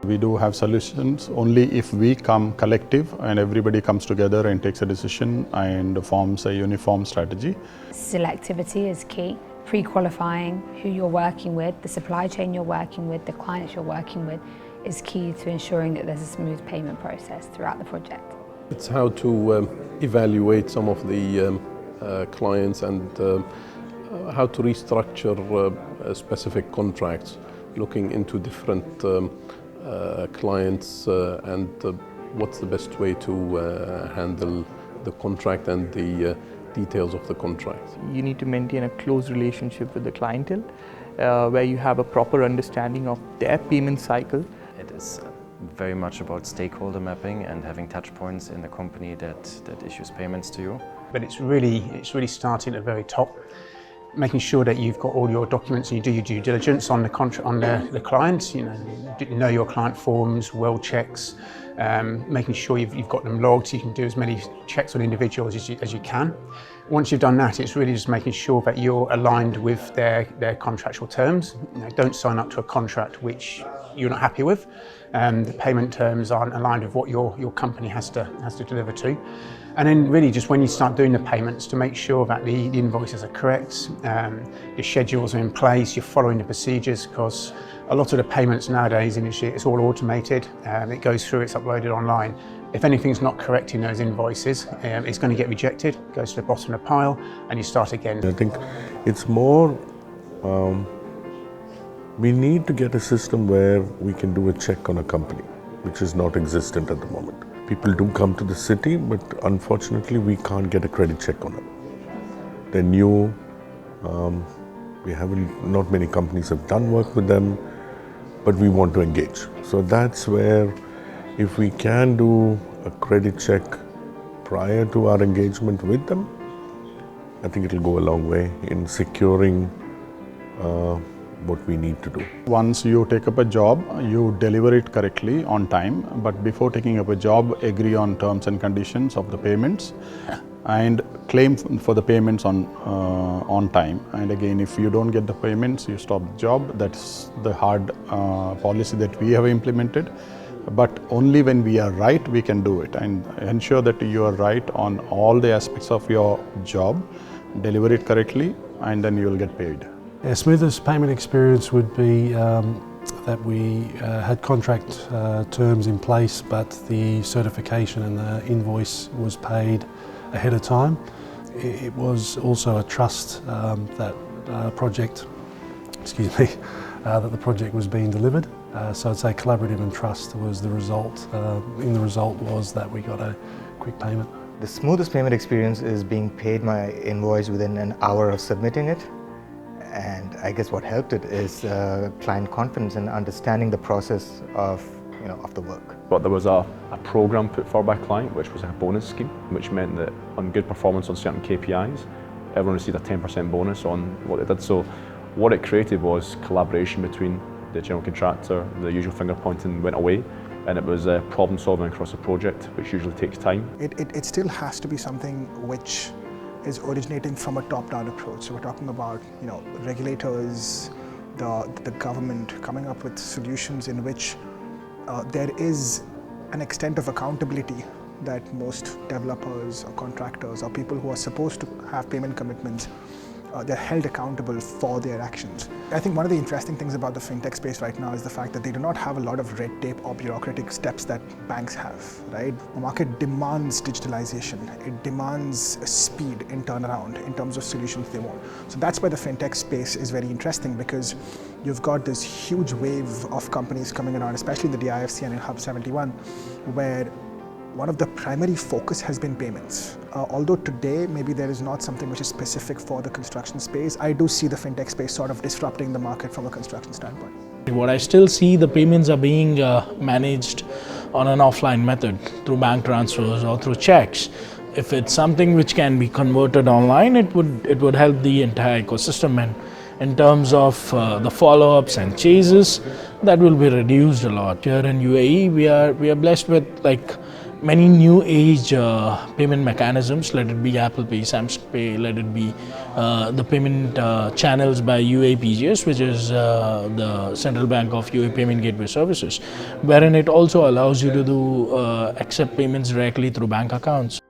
We do have solutions only if we come collective and everybody comes together and takes a decision and forms a uniform strategy. Selectivity is key. Pre-qualifying who you're working with, the supply chain you're working with, the clients you're working with is key to ensuring that there's a smooth payment process throughout the project. It's how to evaluate some of the clients and how to restructure specific contracts, looking into different clients and what's the best way to handle the contract and the details of the contract. You need to maintain a close relationship with the clientele where you have a proper understanding of their payment cycle. It is very much about stakeholder mapping and having touch points in the company that issues payments to you. But it's really starting at the very top, making sure that you've got all your documents and you do your due diligence on the contract, on the clients. You know your client forms, well checks, making sure you've got them logged so you can do as many checks on individuals as you can. Once you've done that, it's really just making sure that you're aligned with their contractual terms. Don't sign up to a contract which you're not happy with. The payment terms aren't aligned with what your company has to deliver to. And then really just when you start doing the payments, to make sure that the invoices are correct, your schedules are in place, you're following the procedures, because a lot of the payments nowadays in industry, it's all automated, it goes through, it's uploaded online. If anything's not correct in those invoices, it's going to get rejected, goes to the bottom of the pile, and you start again. I think it's more, we need to get a system where we can do a check on a company, which is not existent at the moment. People do come to the city, but unfortunately we can't get a credit check on them. They're new, not many companies have done work with them, but we want to engage. So that's where, if we can do a credit check prior to our engagement with them, I think it'll go a long way in securing what we need to do. Once you take up a job, you deliver it correctly on time, but before taking up a job, agree on terms and conditions of the payments and claim for the payments on time. And again, if you don't get the payments, you stop the job. That's the hard policy that we have implemented. But only when we are right, we can do it, and ensure that you are right on all the aspects of your job, deliver it correctly, and then you will get paid. Our smoothest payment experience would be that we had contract terms in place, but the certification and the invoice was paid ahead of time. It was also a trust that the project was being delivered. So I'd say collaborative and trust was the result. The result was that we got a quick payment. The smoothest payment experience is being paid my invoice within an hour of submitting it. And I guess what helped it is client confidence and understanding the process of the work. But there was a program put forward by a client, which was a bonus scheme, which meant that on good performance on certain KPIs, everyone received a 10% bonus on what they did. So what it created was collaboration between the general contractor, the usual finger pointing went away, and it was problem solving across a project, which usually takes time. It still has to be something which is originating from a top-down approach. So we're talking about regulators, the government coming up with solutions in which there is an extent of accountability that most developers or contractors or people who are supposed to have payment commitments, they're held accountable for their actions. I think one of the interesting things about the fintech space right now is the fact that they do not have a lot of red tape or bureaucratic steps that banks have, right? The market demands digitalization. It demands speed in turnaround in terms of solutions they want. So that's why the fintech space is very interesting, because you've got this huge wave of companies coming around, especially in the DIFC and in Hub 71, where one of the primary focus has been payments. Although today maybe there is not something which is specific for the construction space, I do see the fintech space sort of disrupting the market from a construction standpoint. What I still see, the payments are being managed on an offline method through bank transfers or through checks. If it's something which can be converted online, it would help the entire ecosystem, and in terms of the follow-ups and chases, that will be reduced a lot. Here in UAE, we are blessed with many new age payment mechanisms, let it be Apple Pay, Samsung Pay, let it be the payment channels by UAPGS, which is the Central Bank of UAE Payment Gateway Services, wherein it also allows you to do accept payments directly through bank accounts.